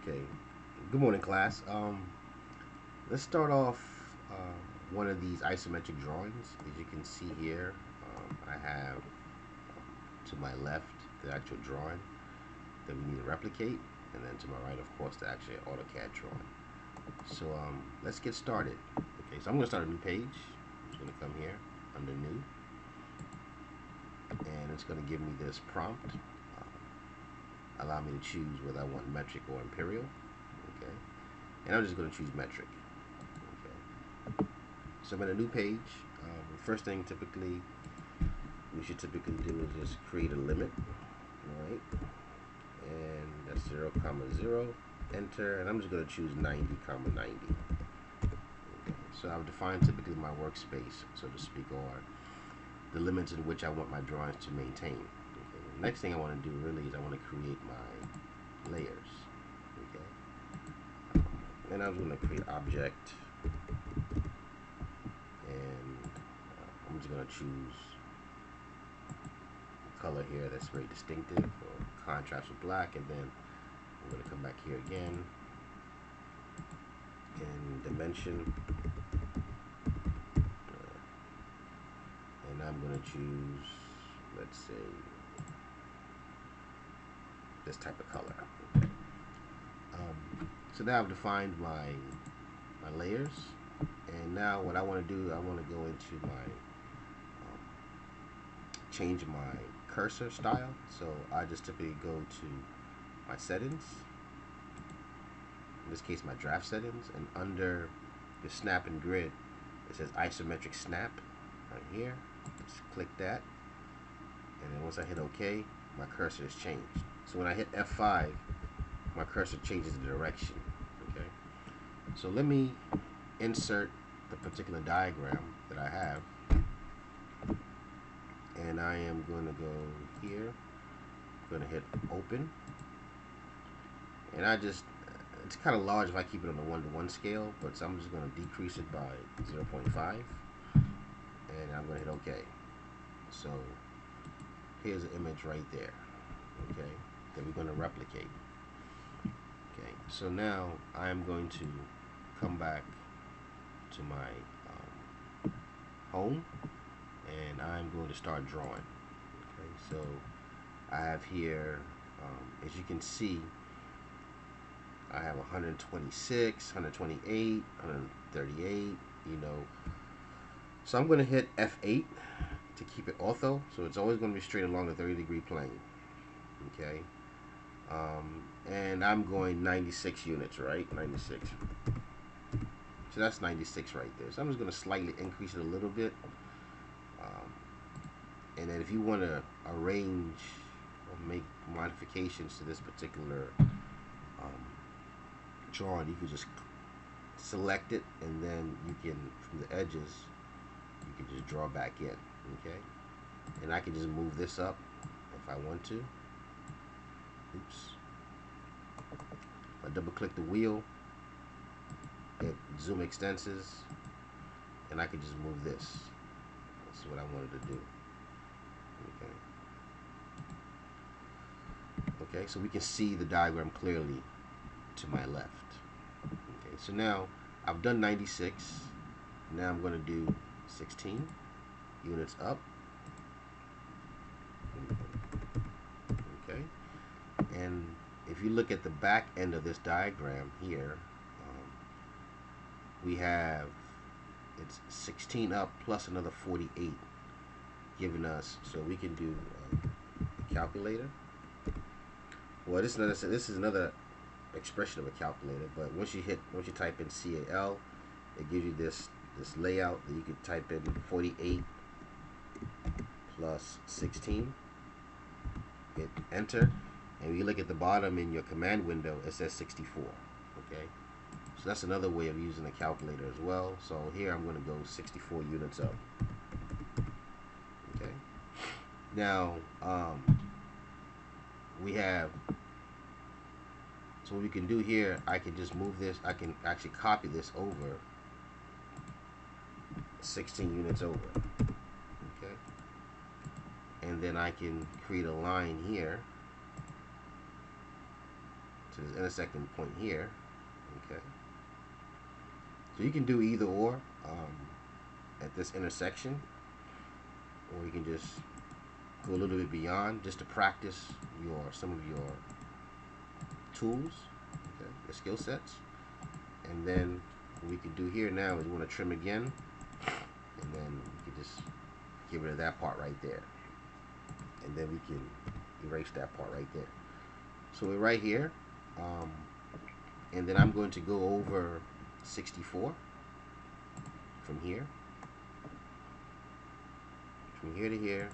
Okay. Good morning, class. Let's start off one of these isometric drawings. As you can see here, I have to my left the actual drawing that we need to replicate, and then to my right, of course, the actual AutoCAD drawing. So let's get started. Okay, so I'm going to start a new page. I'm just going to come here under New, and it's going to give me this prompt. Allow me to choose whether I want metric or imperial. Okay, and I'm just going to choose metric. Okay, so I'm in a new page. The first thing we should typically do is just create a limit. All right, and that's 0, 0, enter, and I'm just going to choose 90, 90. Okay, so I've defined typically my workspace, so to speak, or the limits in which I want my drawings to maintain. Okay. The next thing I want to do really is I want to create my layers. Okay, and I'm going to create object, and I'm just going to choose color here that's very distinctive, or contrast with black, and then I'm going to come back here again, and dimension, and I'm going to choose, let's say, this type of color. Okay. So now I've defined my layers, and now what I want to do, I want to go into my change my cursor style. So I just typically go to my settings, in this case my draft settings, and under the snap and grid it says isometric snap right here. Just click that, and then once I hit OK, my cursor is changed. So when I hit F5, my cursor changes the direction. Okay, so let me insert the particular diagram that I have, and I am going to go here. I'm going to hit open, and it's kind of large if I keep it on the 1:1 scale, but so I'm just going to decrease it by 0.5, and I'm going to hit OK. So here's an image right there, okay, that we're going to replicate. Okay, so now I'm going to come back to my home, and I'm going to start drawing. Okay, so I have here, as you can see, I have 126, 128, 138, so I'm going to hit F8 to keep it ortho, so it's always going to be straight along the 30-degree plane. Okay, and I'm going 96 units, right? 96. So that's 96 right there. So I'm just going to slightly increase it a little bit. And then if you want to arrange or make modifications to this particular drawing, you can just select it, and then you can, from the edges, you can just draw back in. Okay, and I can just move this up if I want to. Oops. If I double click the wheel, hit zoom extensors, and I can just move this. That's what I wanted to do. Okay, so we can see the diagram clearly to my left. Okay, so now I've done 96. Now I'm going to do 16 units up. Okay, and if you look at the back end of this diagram here, we have, it's 16 up plus another 48, giving us, so we can do a calculator. Well, this is another expression of a calculator, but once you type in CAL, it gives you this layout that you could type in 48 plus 16, hit enter, and when you look at the bottom in your command window, it says 64. Okay, so that's another way of using a calculator as well. So here I'm going to go 64 units up. Okay, now we have, so what we can do here, I can just move this, I can actually copy this over 16 units over. Okay, and then I can create a line here to this intersecting point here. Okay. So you can do either or at this intersection, or you can just go a little bit beyond just to practice some of your tools, okay, your skill sets. And then what we can do here now is we want to trim again, and then we can just get rid of that part right there, and then we can erase that part right there. So we're right here, and then I'm going to go over 64 from here to here.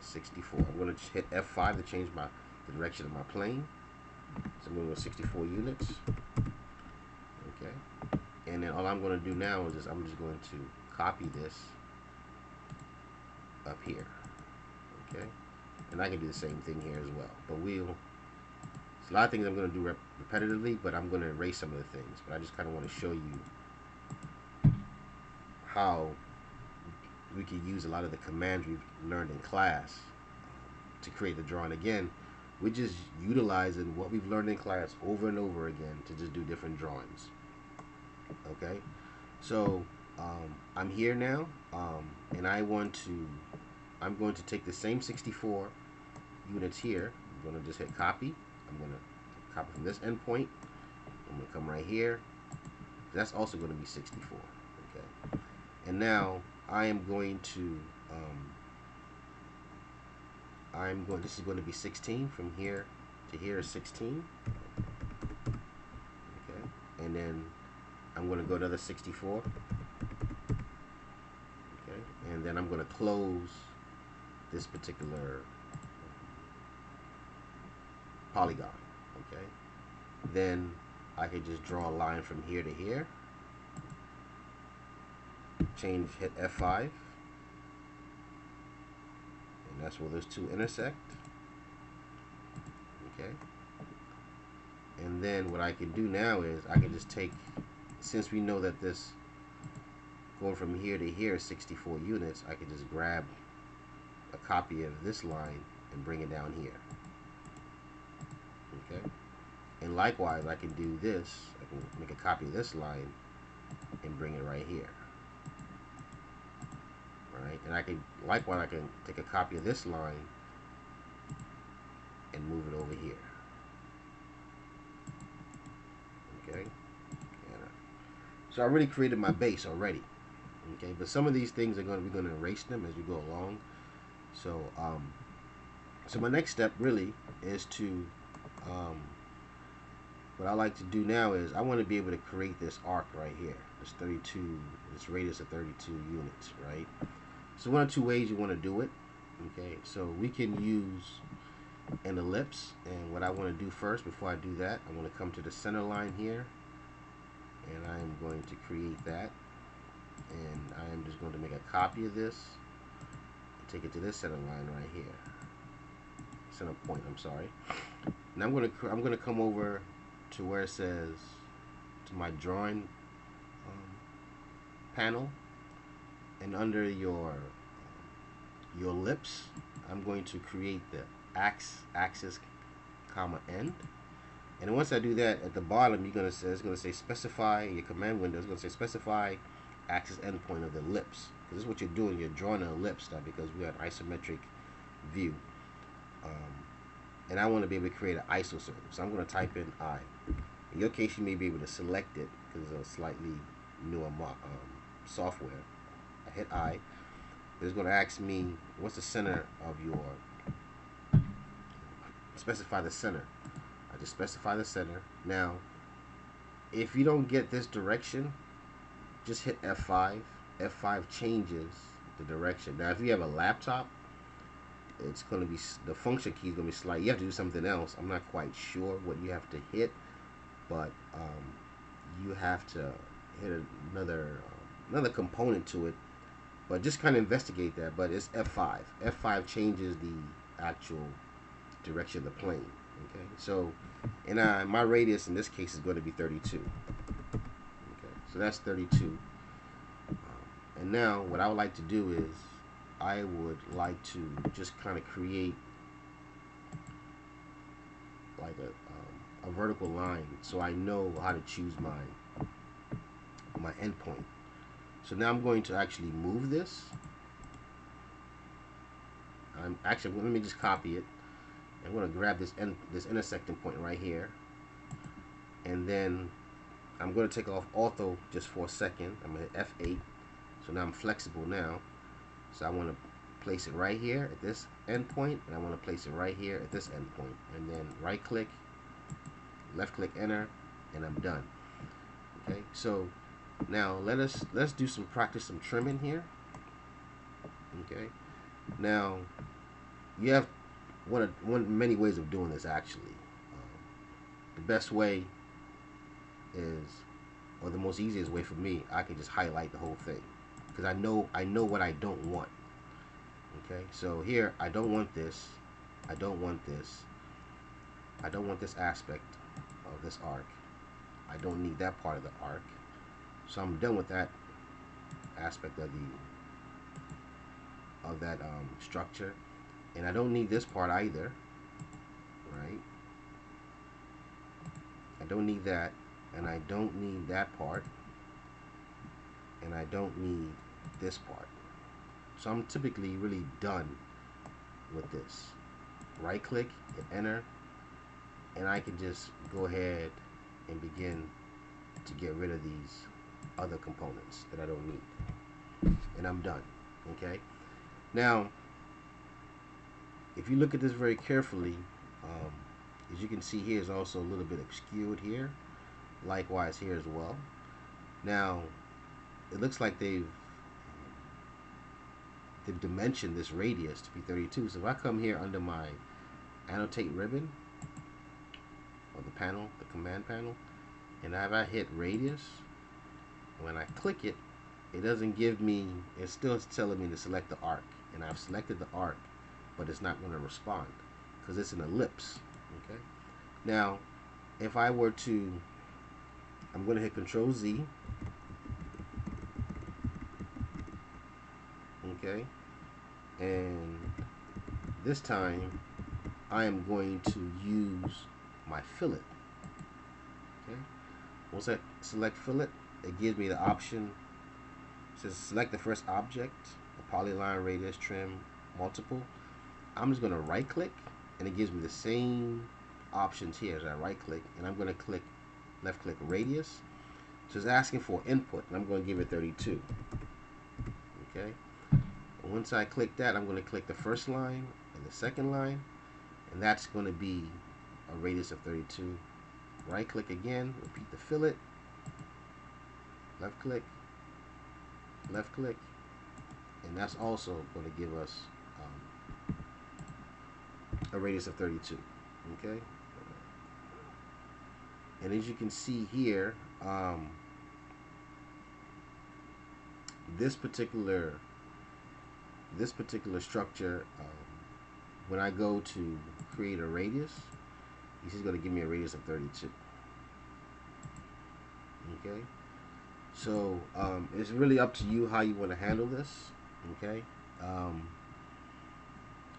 64. I'm going to hit F5 to change the direction of my plane. So I'm going to go 64 units. Okay. And then all I'm going to do now is I'm just going to copy this up here. Okay. And I can do the same thing here as well. But it's a lot of things I'm going to do repetitively, but I'm going to erase some of the things. But I just kind of want to show you how we can use a lot of the commands we've learned in class to create the drawing. Again, we're just utilizing what we've learned in class over and over again to just do different drawings. Okay, so I'm here now, and I'm going to take the same 64 units here. I'm going to just hit copy. I'm going to copy from this endpoint. I'm going to come right here. That's also going to be 64. Okay, and now I am going to this is going to be 16 from here to here is 16. Okay, and then I'm going to go to the 64. Okay, and then I'm going to close this particular polygon. Okay, then I can just draw a line from here to here. Hit F5, and that's where those two intersect. Okay, and then what I can do now is I can just take, since we know that this going from here to here is 64 units, I can just grab a copy of this line and bring it down here. Okay, and likewise I can do this. I can make a copy of this line and bring it right here. Right, and I can take a copy of this line and move it over here. Okay, so I already created my base already. Okay, but some of these things we're going to erase them as we go along. So so my next step really is to what I like to do now is I want to be able to create this arc right here. This radius of 32 units, right? So one of two ways you want to do it. Okay, so we can use an ellipse, and what I want to do first before I do that, I want to come to the center line here, and I'm going to create that, and I am just going to make a copy of this, take it to this center line right here, center point. I'm sorry. And I'm going to come over to where it says to my drawing panel. And under your ellipse, I'm going to create the axis, comma, end. And once I do that, at the bottom, it's going to say specify, your command window is going to say specify axis endpoint of the ellipse. Because this is what you're doing. You're drawing an ellipse now because we have an isometric view. And I want to be able to create an ISO circle. So I'm going to type in I. In your case, you may be able to select it because it's a slightly newer software. I hit I. It's going to ask me what's the center of your, specify the center. I just specify the center. Now, if you don't get this direction, just hit F5. F5 changes the direction. Now, if you have a laptop, it's going to be, the function key is going to be slight. You have to do something else. I'm not quite sure what you have to hit, but you have to hit another component to it. But just kind of investigate that. But it's F5. F5 changes the actual direction of the plane. Okay, so and my radius in this case is going to be 32. Okay, so that's 32. And now what I would like to do is I would like to just kind of create like a vertical line so I know how to choose my endpoint. So now I'm going to actually move this. Let me just copy it. I'm going to grab this intersecting point right here, and then I'm going to take off ortho just for a second. I'm going to hit F8. So now I'm flexible now. So I want to place it right here at this endpoint, and I want to place it right here at this endpoint, and then right click, left click, enter, and I'm done. Okay, so now let's do some trimming here. Okay, now you have many ways of doing this actually. The best way is, or the most easiest way for me, I can just highlight the whole thing because I know what I don't want. Okay, so here I don't want this, I don't want this, I don't want this aspect of this arc, I don't need that part of the arc, so I'm done with that aspect of that structure, and I don't need this part either, right? I don't need that, and I don't need that part, and I don't need this part. So I'm typically really done with this. Right click, hit enter, and I can just go ahead and begin to get rid of these other components that I don't need. And I'm done. Okay? Now, if you look at this very carefully, as you can see here is also a little bit obscured here. Likewise here as well. Now, it looks like they've dimensioned this radius to be 32. So if I come here under my annotate ribbon, or the panel, the command panel, and if I hit radius, when I click it, it doesn't give me, it's still telling me to select the arc, and I've selected the arc, but it's not going to respond because it's an ellipse. Okay, now if I were to, I'm going to hit Control Z. Okay, and this time I am going to use my fillet. Okay, once I select fillet, it gives me the option. It says select the first object, a polyline, radius, trim, multiple. I'm just going to right click, and it gives me the same options here as I right click, and I'm going to click left click radius. So it's asking for input, and I'm going to give it 32. Okay, and once I click that, I'm going to click the first line and the second line, and that's going to be a radius of 32. Right click again, repeat the fillet, left click, and that's also going to give us a radius of 32. Okay, and as you can see here, this particular structure, when I go to create a radius, this is going to give me a radius of 32. Okay, so it's really up to you how you want to handle this. Okay,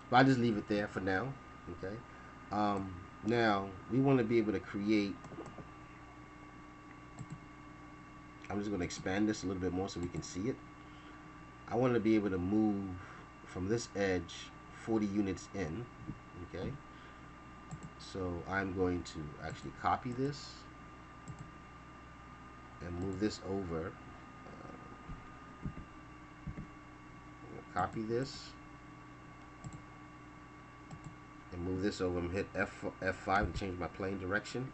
but I just leave it there for now. Okay, now we want to be able to create. I'm just going to expand this a little bit more so we can see it. I want to be able to move from this edge 40 units in. Okay, so I'm going to actually copy this and move this over. Copy this and move this over. I'm hit F5 to change my plane direction.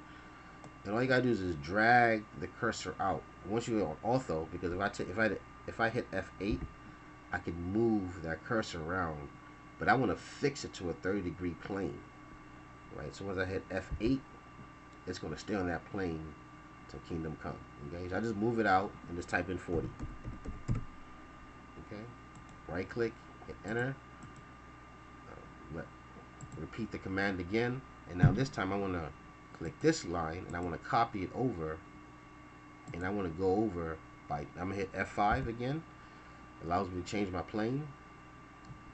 And all you gotta do is just drag the cursor out. Once you're on ortho, because if I hit F8, I can move that cursor around, but I want to fix it to a 30-degree plane, right? So once I hit F8, it's going to stay on that plane till Kingdom Come. Okay, so I just move it out and just type in 40. Okay, right click, hit enter, repeat the command again, and now this time I want to click this line and I want to copy it over, and I want to go over by, I'm gonna hit F5 again. Allows me to change my plane,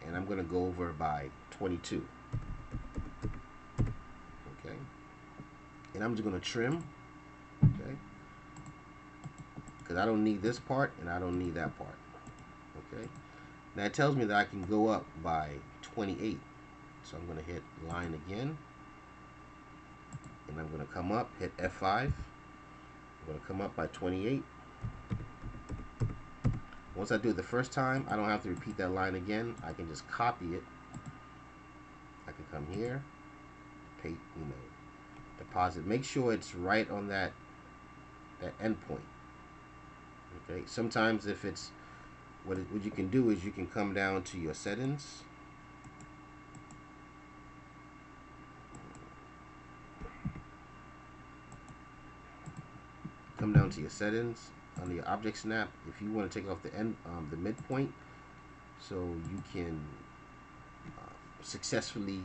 and I'm going to go over by 22. Okay, and I'm just going to trim, okay, because I don't need this part and I don't need that part, okay. Now it tells me that I can go up by 28, so I'm going to hit line again, and I'm going to come up, hit F5, I'm going to come up by 28. Once I do it the first time, I don't have to repeat that line again. I can just copy it. I can come here, paste, deposit. Make sure it's right on that endpoint. Okay. Sometimes if it's what you can do is you can come down to your settings. Come down to your settings on the object snap. If you want to take off the end, the midpoint, so you can successfully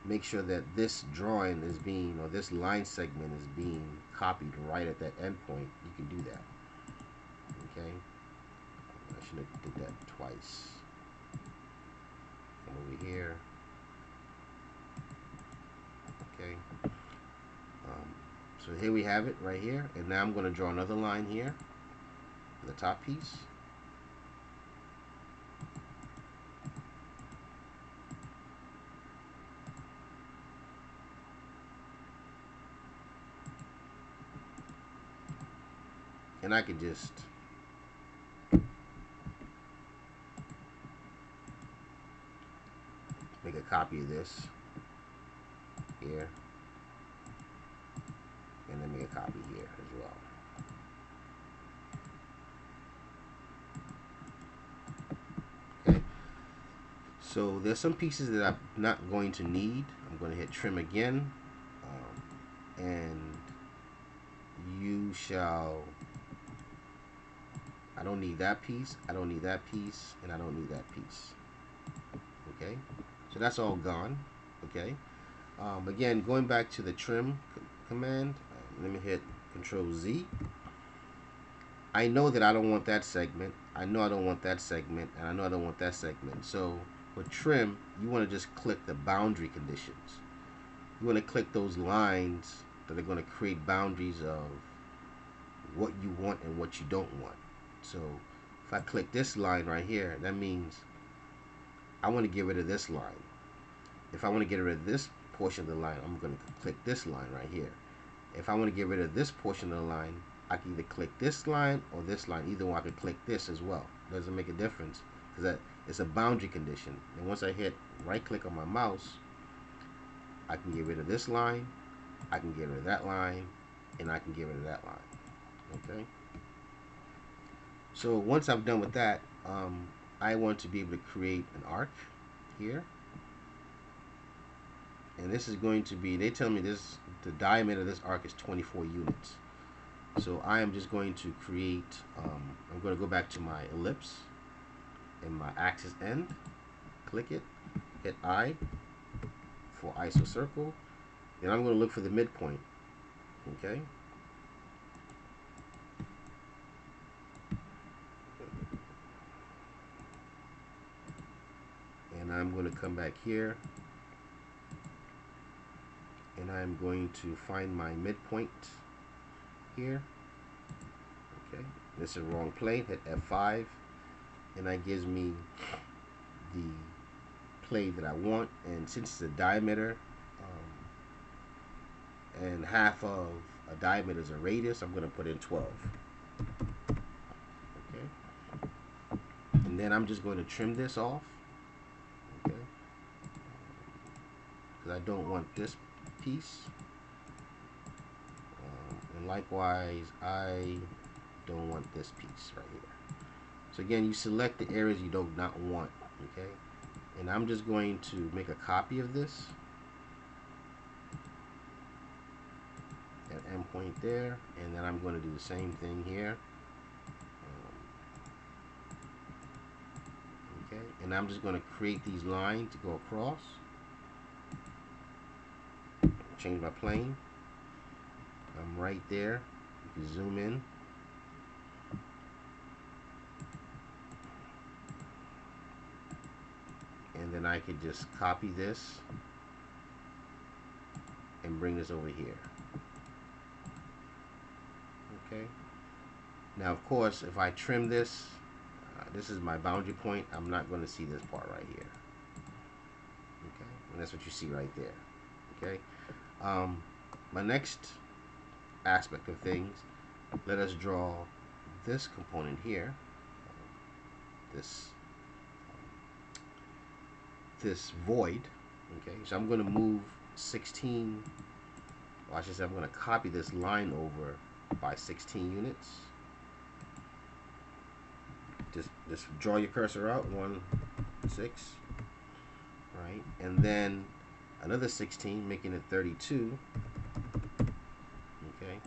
make sure that this drawing is being, or this line segment is being copied right at that endpoint, you can do that. Okay, I should have did that twice. Come over here. Okay. So here we have it right here, and now I'm going to draw another line here, the top piece. And I could just make a copy of this here, and then make a copy here as well. Okay, so there's some pieces that I'm not going to need. I'm going to hit trim again, and you shall, I don't need that piece, I don't need that piece, and I don't need that piece. Okay, so that's all gone. Okay, again, going back to the trim command, let me hit Control Z. I know that I don't want that segment, I know I don't want that segment, and I know I don't want that segment. So for trim, you want to just click the boundary conditions. You want to click those lines that are going to create boundaries of what you want and what you don't want. So if I click this line right here, that means I want to get rid of this line. If I want to get rid of this portion of the line, I'm going to click this line right here. If I want to get rid of this portion of the line, I can either click this line or this line. Either one, I can click this as well. Doesn't make a difference because it's a boundary condition. And once I hit right click on my mouse, I can get rid of this line, I can get rid of that line, and I can get rid of that line. Okay. So once I'm done with that, I want to be able to create an arc here. And this is going to be, they tell me this, the diameter of this arc is 24 units. So I am just going to create, I'm going to go back to my ellipse and my axis end, click it, hit I for iso circle, and I'm going to look for the midpoint. Okay. And I'm going to come back here, and I'm going to find my midpoint here. Okay, this is the wrong plane. Hit F5, and that gives me the plane that I want. And since it's a diameter, and half of a diameter is a radius, I'm going to put in 12. Okay, and then I'm just going to trim this off. Okay, because I don't want this piece. And likewise, I don't want this piece right here. So again, you select the areas you do not want. Okay, and I'm just going to make a copy of this. That endpoint there, and then I'm going to do the same thing here. Okay, and I'm just going to create these lines to go across. Change my plane. I'm right there. You can zoom in. And then I could just copy this and bring this over here. Okay. Now, of course, if I trim this, this is my boundary point. I'm not going to see this part right here. Okay, and that's what you see right there. Okay. My next aspect of things, let us draw this component here. This void. Okay, so I'm going to move 16. Well, I should say I'm going to copy this line over by 16 units. Just draw your cursor out, 1, 6, right, and then another 16, making it 32. Okay,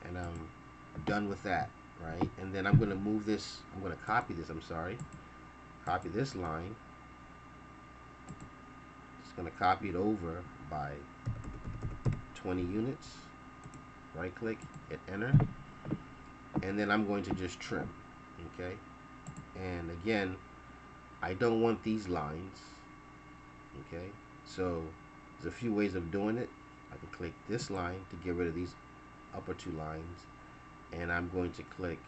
and I'm done with that, right? And then I'm going to move this. I'm going to copy this. I'm sorry, copy this line. Just going to copy it over by 20 units. Right click, hit enter, and then I'm going to just trim. Okay, and again, I don't want these lines. Okay, so there's a few ways of doing it. I can click this line to get rid of these upper two lines, and I'm going to click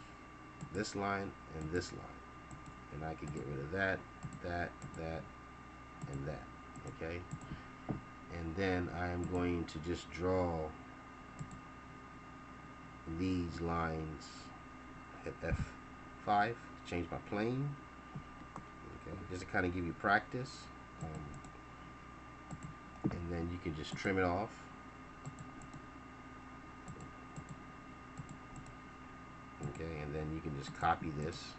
this line and this line, and I can get rid of that, that, and that. Okay, and then I am going to just draw these lines. Hit F5 to change my plane. Okay, just to kind of give you practice, and then you can just trim it off. Okay, and then you can just copy this.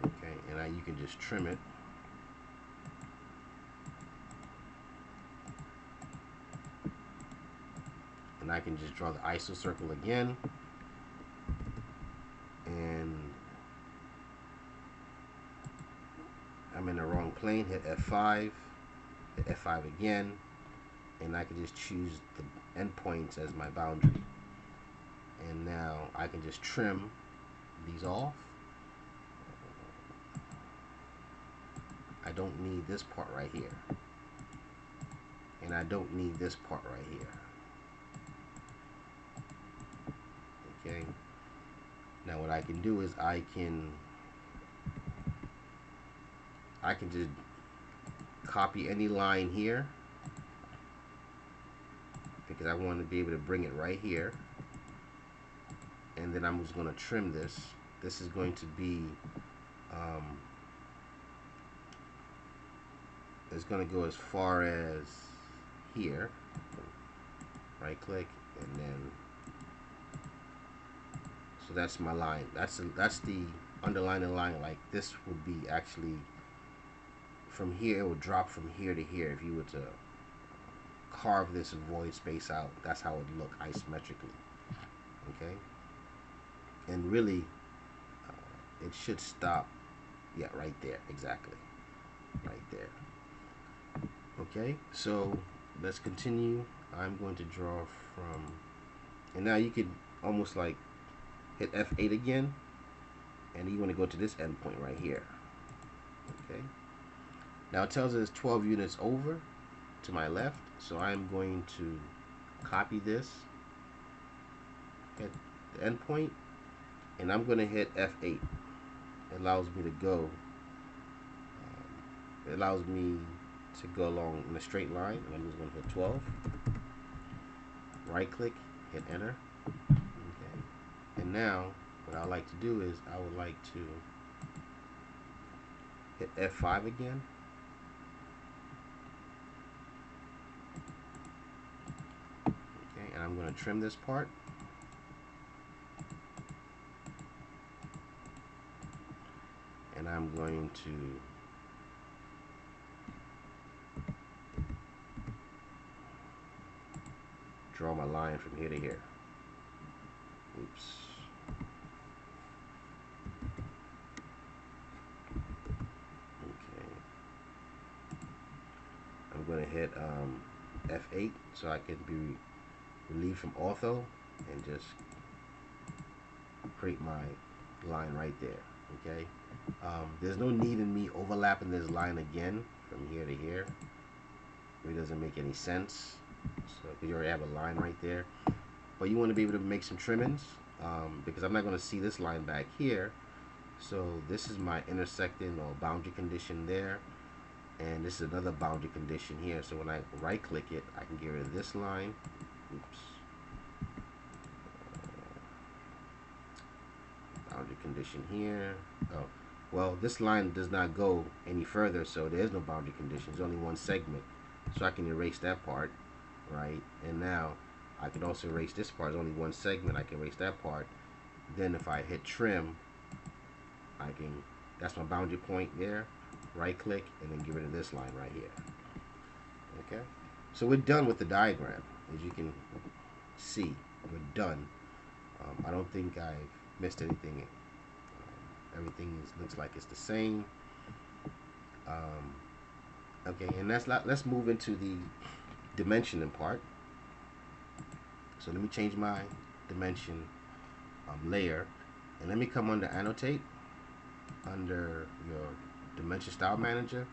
Okay, and now you can just trim it. And I can just draw the ISO circle again, and I'm in the wrong plane. Hit F5, hit F5 again, and I can just choose the endpoints as my boundary. And now I can just trim these off. I don't need this part right here, and I don't need this part right here. Okay, now what I can do is I can just copy any line here, because I want to be able to bring it right here, and then I'm just going to trim this. This is going to be it's going to go as far as here. Right click, and then so that's my line. That's the underlining line. Like this would be actually from here. It would drop from here to here. If you were to carve this void space out, that's how it would look isometrically. Okay, and really, it should stop. Yeah, right there. Exactly, right there. Okay, so let's continue. I'm going to draw from, and now you could almost like hit F8 again, and you want to go to this endpoint right here. Okay, now it tells us 12 units over to my left, so I'm going to copy this at the endpoint, and I'm going to hit F8. It allows me to go. It allows me to go along in a straight line, and I'm just going to hit 12. Right click, hit enter. Okay, and now what I like to do is I would like to hit F5 again. Okay, and I'm going to trim this part. And I'm going to draw my line from here to here. Oops. Okay. I'm going to hit F8 so I can be relieved from ortho and just create my line right there. Okay. There's no need in me overlapping this line again from here to here. It really doesn't make any sense. So, because you already have a line right there. But you want to be able to make some trimmings, because I'm not going to see this line back here. So this is my intersecting or boundary condition there. And this is another boundary condition here. So when I right click it, I can get rid of this line. Oops. Boundary condition here. Oh, well, this line does not go any further, so there is no boundary condition. There's only one segment. So I can erase that part, right? And now I can also erase this part. There's only one segment. I can erase that part. Then if I hit trim, I can, that's my boundary point there. Right click and then get rid of this line right here. Okay, so we're done with the diagram. As you can see, we're done. I don't think I've missed anything. Everything looks like it's the same. Okay, and let's move into the dimensioning part. So let me change my dimension layer, and let me come under annotate, under your dimension style manager,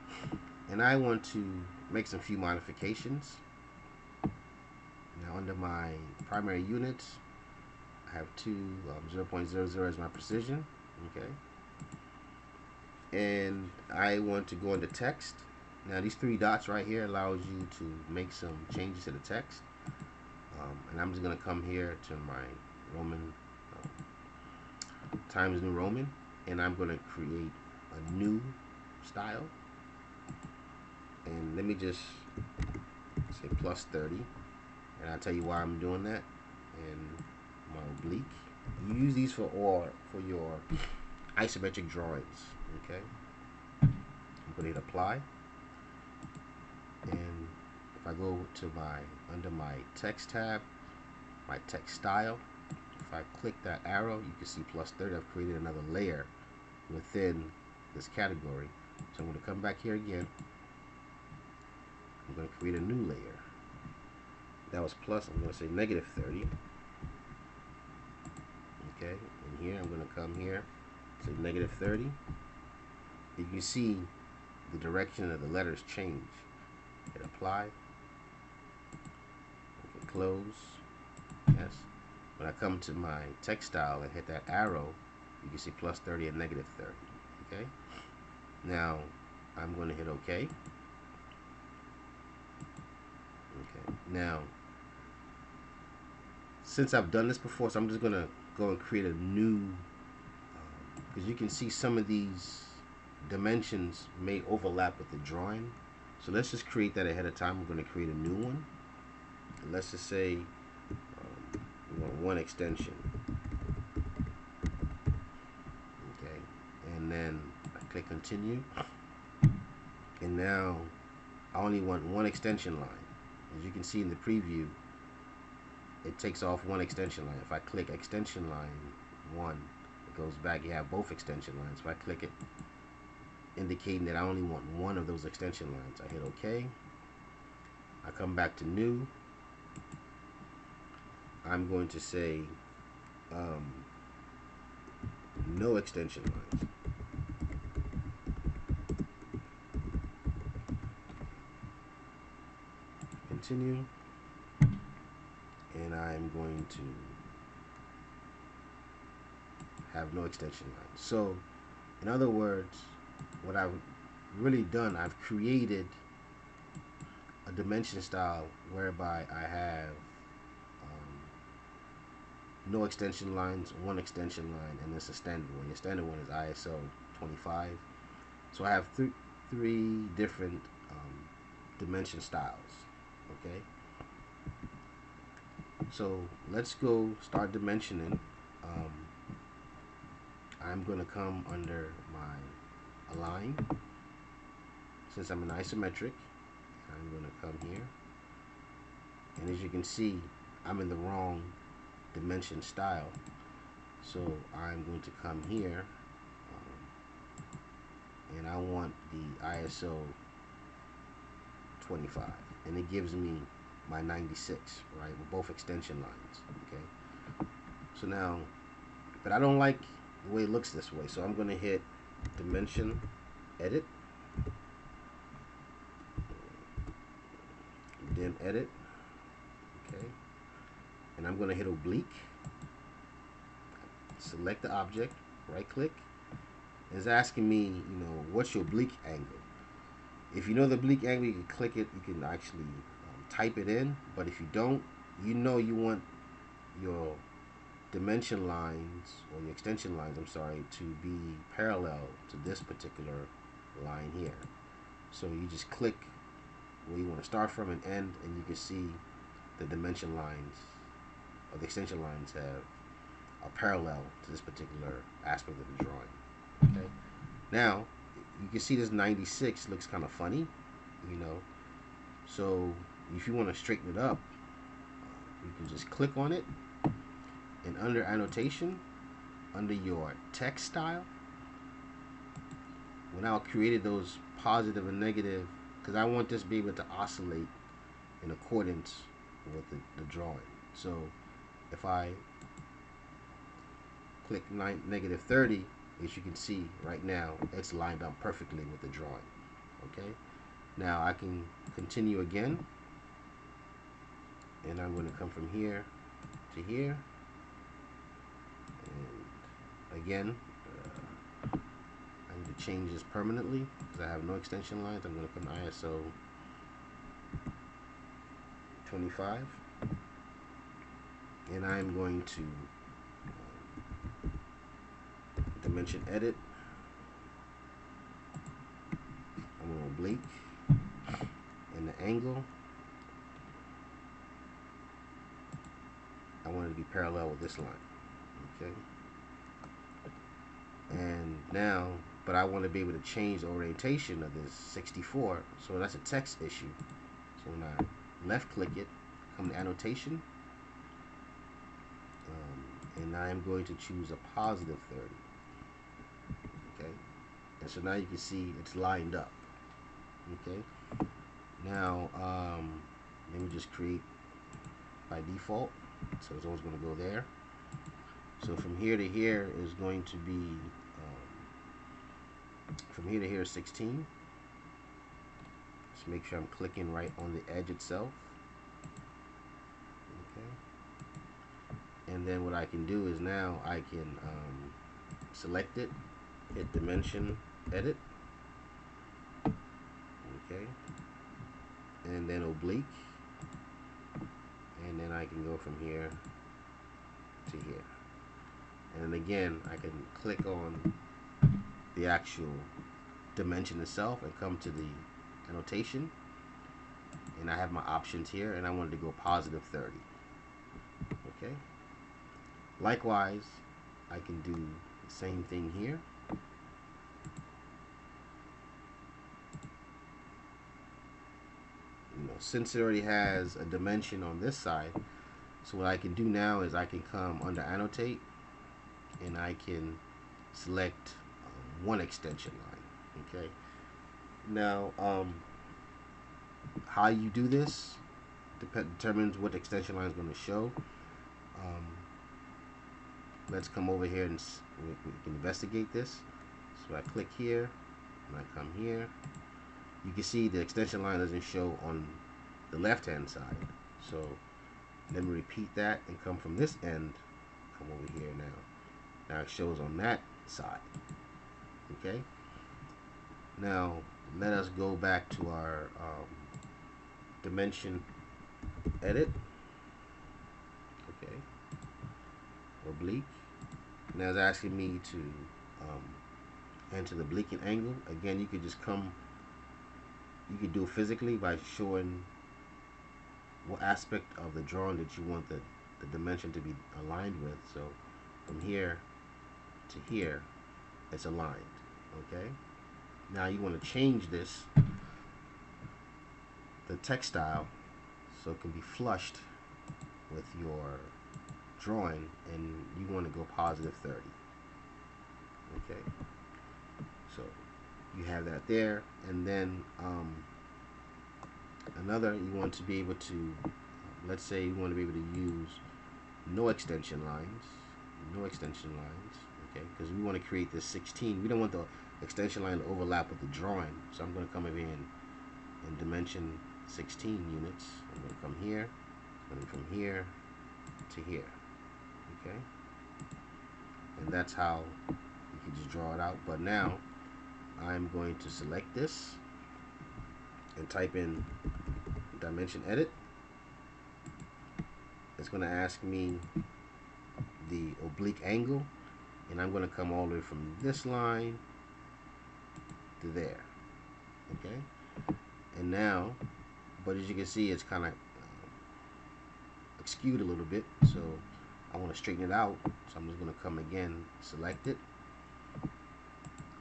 and I want to make some few modifications. Now under my primary units, I have 0.00 as my precision. Okay, and I want to go into text. Now these three dots right here allows you to make some changes to the text, and I'm just going to come here to my Roman Times New Roman, and I'm going to create a new style, and let me just say plus 30, and I'll tell you why I'm doing that. And my oblique, you use these for your isometric drawings. Okay, I'm going to hit apply, and if I go to under my text tab, my text style, if I click that arrow, you can see plus 30. I've created another layer within this category. So I'm going to come back here again. I'm going to create a new layer. That was plus. I'm going to say negative 30. Okay, and here I'm going to come here, say negative 30. You can see the direction of the letters change. Hit apply. Okay, close. Yes. When I come to my text style and hit that arrow, you can see plus 30 and negative 30. Okay. Now I'm going to hit OK. Okay. Now, since I've done this before, so I'm just going to go and create a new, because you can see some of these dimensions may overlap with the drawing. So let's just create that ahead of time. We're going to create a new one. And let's just say we want one extension. Okay, and then I click continue, and now I only want one extension line. As you can see in the preview, it takes off one extension line. If I click extension line 1, it goes back. You have both extension lines. If I click it, indicating that I only want one of those extension lines, I hit OK. I come back to new. I'm going to say no extension lines. Continue, and I'm going to have no extension lines. So in other words, what I've really done, I've created a dimension style whereby I have no extension lines, one extension line, and it's a standard one. Your standard one is ISO 25. So I have three different dimension styles. Okay, so let's go start dimensioning. I'm going to come under my align. Since I'm an isometric, I'm going to come here, and as you can see, I'm in the wrong dimension style, so I'm going to come here, and I want the ISO 25, and it gives me my 96, right, with both extension lines. Okay, so now, but I don't like the way it looks this way, so I'm going to hit dimension edit, dim edit, okay, and I'm going to hit oblique, select the object, right click. It's asking me, you know, what's your oblique angle. If you know the oblique angle, you can click it, you can actually type it in, but if you don't, you know you want your dimension lines, or your extension lines, I'm sorry, to be parallel to this particular line here. So you just click where you want to start from and end, and you can see the dimension lines or the extension lines are parallel to this particular aspect of the drawing. Okay. Now you can see this 96 looks kind of funny, you know. So if you want to straighten it up, you can just click on it, and under annotation, under your text style, when I created those positive and negative, because I want this to be able to oscillate in accordance with the drawing. So if I click -30, as you can see right now, it's lined up perfectly with the drawing. Okay, now I can continue again, and I'm going to come from here to here, and again, I need to change this permanently because I have no extension lines. I'm going to come to ISO 25, and I'm going to dimension edit. I'm going to oblique, and the angle, I want it to be parallel with this line. Okay, and now, but I want to be able to change the orientation of this 64, so that's a text issue. So when I left click it, come to annotation, and I'm going to choose a +30. Okay, and so now you can see it's lined up. Okay, now let me just create by default, so it's always going to go there. So from here to here is going to be from here to here is 16. Just make sure I'm clicking right on the edge itself. Okay, and then what I can do is now I can select it, hit dimension edit, okay, and then oblique, and then I can go from here to here, and again I can click on the actual dimension itself and come to the annotation, and I have my options here, and I wanted to go +30. Okay, likewise I can do the same thing here. You know, since it already has a dimension on this side, so what I can do now is I can come under annotate, and I can select one extension line. Okay, now how you do this determines what extension line is going to show. Let's come over here and we can investigate this. So I click here, and I come here. You can see the extension line doesn't show on the left hand side. So let me repeat that and come from this end, come over here now. Now it shows on that side. Okay, now let us go back to our dimension edit. Okay, oblique. Now it's asking me to enter the oblique angle. Again, you could just come, you could do it physically by showing what aspect of the drawing that you want the dimension to be aligned with. So from here to here, it's aligned. Okay, now you want to change this, the text style, so it can be flushed with your drawing, and you want to go +30. Okay, so you have that there, and then another, you want to be able to, let's say you want to be able to use no extension lines, okay, because we want to create this 16. We don't want extension line to overlap with the drawing. So I'm going to come over here and dimension 16 units. I'm going to come here, and from here to here. Okay, and that's how you can just draw it out. But now I'm going to select this and type in dimension edit. It's going to ask me the oblique angle, and I'm going to come all the way from this line to there. Okay, and now, but as you can see, it's kind of skewed a little bit, so I want to straighten it out. So I'm just going to come again, select it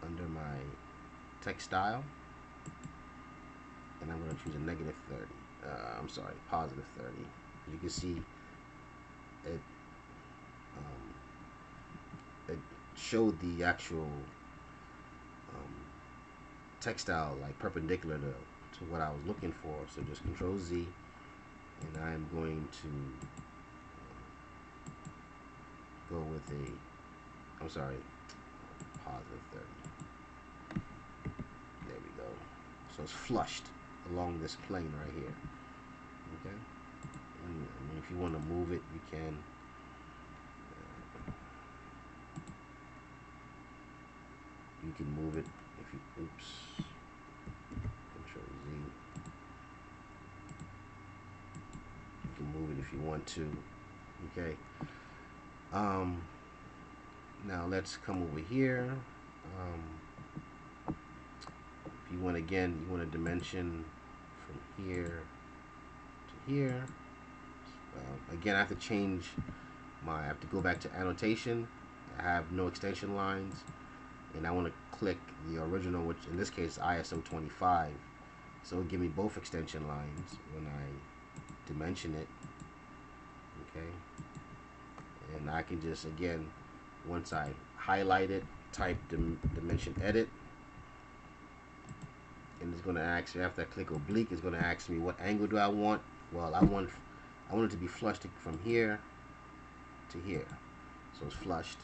under my text style, and I'm going to choose a negative 30. I'm sorry, positive 30. You can see it it showed the actual textile like perpendicular to what I was looking for. So just Control Z, and I'm going to go with a, I'm sorry, positive 30. There we go. So it's flushed along this plane right here. Okay. And if you want to move it, you can. You can move it if you, oops, Control Z. You can move it if you want to. Okay. Now let's come over here. If you want, again, you want a dimension from here to here. Again, I have to change I have to go back to annotation. I have no extension lines, and I want to click the original, which in this case is ISO 25. So it'll give me both extension lines when I dimension it. Okay, and I can just, again, once I highlight it, type dimension edit, and it's going to ask me, after I click oblique, it's going to ask me what angle do I want. Well, I want it to be flushed from here to here, so it's flushed.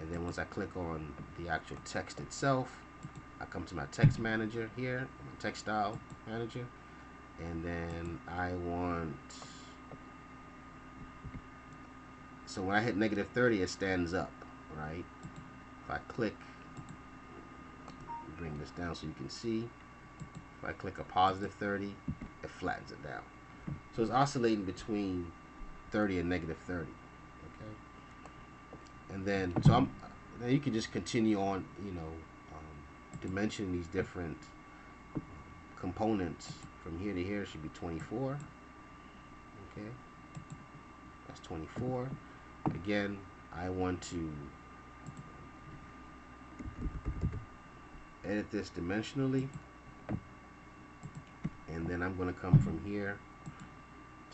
And then once I click on the actual text itself, I come to my text manager here, my text style manager, and then I want, so when I hit negative 30, it stands up, right? If I click, bring this down so you can see, if I click a positive 30, it flattens it down. So it's oscillating between 30 and negative 30. Okay, and then so then you can just continue on, dimensioning these different components from here to here. It should be 24. Okay, that's 24. Again, I want to edit this dimensionally, and then I'm going to come from here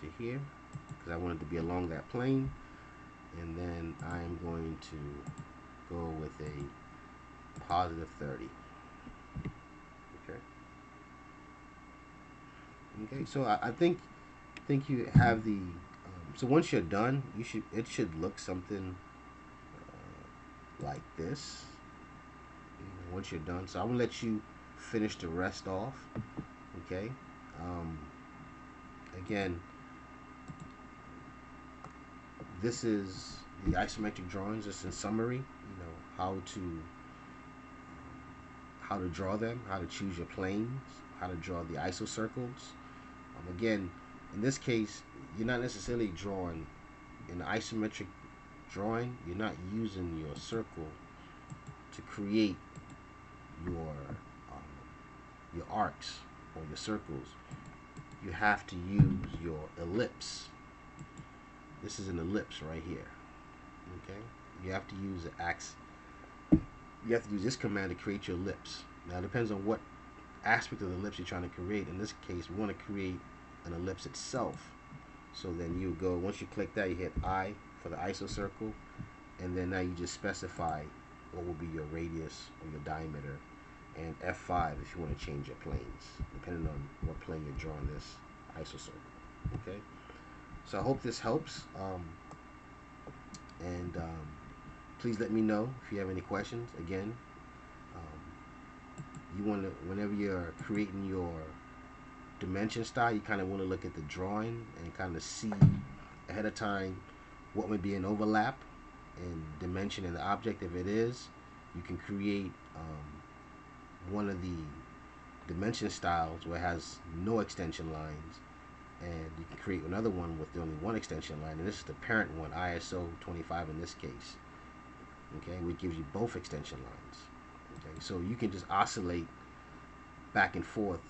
to here because I want it to be along that plane, and then I'm going to go with a positive 30. Okay, so I think you have the so once you're done, it should look something like this. Once you're done, so I'm gonna let you finish the rest off. Okay, again, this is the isometric drawings, just in summary. How to draw them, how to choose your planes, how to draw the iso circles. Again, in this case, you're not necessarily drawing in the isometric drawing. You're not using your circle to create your arcs or your circles. You have to use your ellipse. This is an ellipse right here. Okay, you have to use the axe. You have to use this command to create your ellipse. Now it depends on what aspect of the ellipse you're trying to create. In this case, we want to create an ellipse itself. So then you go, once you click that, you hit I for the iso circle, and then now you just specify what will be your radius or your diameter, and F5 if you want to change your planes, depending on what plane you're drawing this iso circle. Okay, so I hope this helps, and please let me know if you have any questions. Again, you want to, whenever you're creating your dimension style, you kind of want to look at the drawing and kind of see ahead of time what would be an overlap in dimension in the object. If it is, you can create one of the dimension styles where it has no extension lines, and you can create another one with only one extension line, and this is the parent one, ISO 25 in this case, okay, which gives you both extension lines. Okay, so you can just oscillate back and forth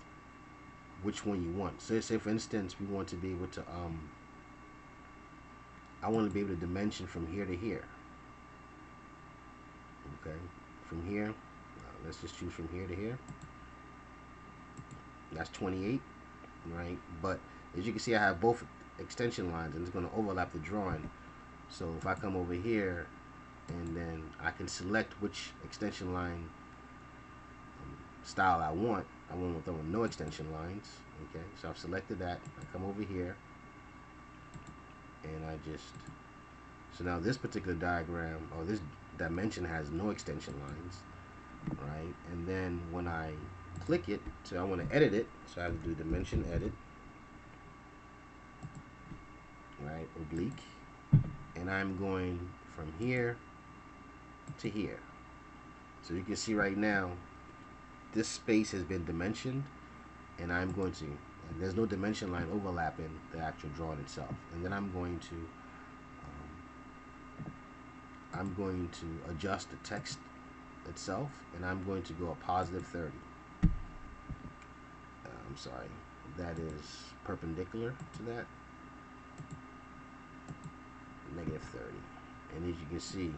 which one you want. So say for instance we want to be able to I want to be able to dimension from here to here. Okay, from here, let's just choose from here to here. That's 28, right? But as you can see, I have both extension lines, and it's going to overlap the drawing. So if I come over here, and then I can select which extension line style I want. I want with no extension lines. Okay, so I've selected that. I come over here, and I just, so now this particular diagram or this dimension has no extension lines, right? And then when I click it, so I want to edit it, so I have to do dimension edit, right, oblique, and I'm going from here to here. So you can see right now this space has been dimensioned, and I'm going to, and there's no dimension line overlapping the actual drawing itself. And then I'm going to adjust the text itself, and I'm going to go a positive 30. I'm sorry, that is perpendicular to that, negative 30. And as you can see,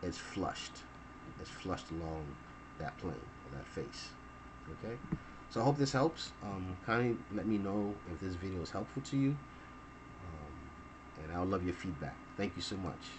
it's flushed. It's flushed along that plane or that face. Okay, so I hope this helps. Kindly let me know if this video is helpful to you, and I'll love your feedback. Thank you so much.